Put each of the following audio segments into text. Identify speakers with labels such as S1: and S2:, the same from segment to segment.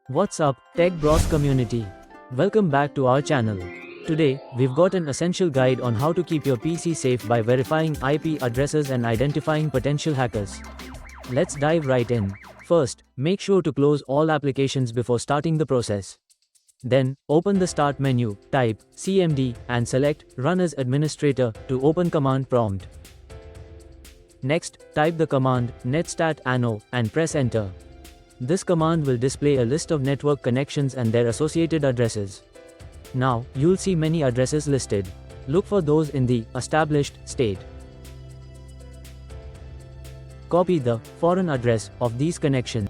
S1: What's up, TechBros community? Welcome back to our channel. Today, we've got an essential guide on how to keep your PC safe by verifying IP addresses and identifying potential hackers. Let's dive right in. First, make sure to close all applications before starting the process. Then, open the Start menu, type CMD, and select Run as Administrator to open command prompt. Next, type the command Netstat anno and press enter. This command will display a list of network connections and their associated addresses. Now, you'll see many addresses listed. Look for those in the established state. Copy the foreign address of these connections.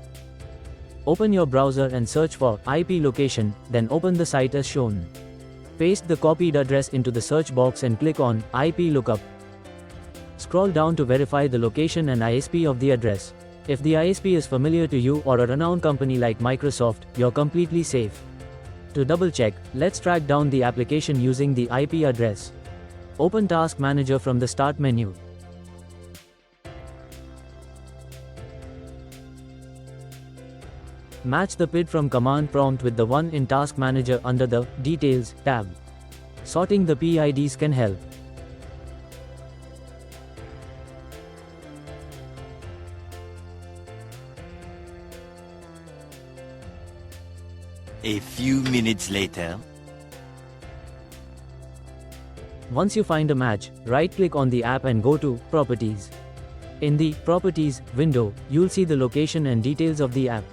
S1: Open your browser and search for IP location, then open the site as shown. Paste the copied address into the search box and click on IP lookup. Scroll down to verify the location and ISP of the address. If the ISP is familiar to you or a renowned company like Microsoft, you're completely safe. To double check, let's track down the application using the IP address. Open Task Manager from the Start menu. Match the PID from command prompt with the one in Task Manager under the Details tab. Sorting the PIDs can help.
S2: A few minutes later.
S1: Once you find a match, right-click on the app and go to Properties. In the Properties window, you'll see the location and details of the app.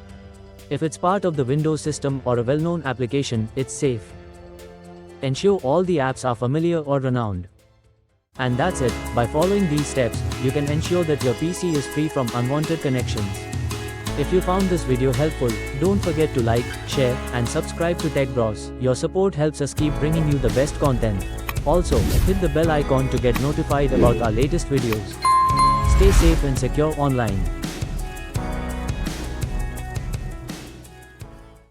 S1: If it's part of the Windows system or a well-known application, it's safe. Ensure all the apps are familiar or renowned. And that's it. By following these steps, you can ensure that your PC is free from unwanted connections. If you found this video helpful, don't forget to like, share, and subscribe to TechBros. Your support helps us keep bringing you the best content. Also, hit the bell icon to get notified about our latest videos. Stay safe and secure online.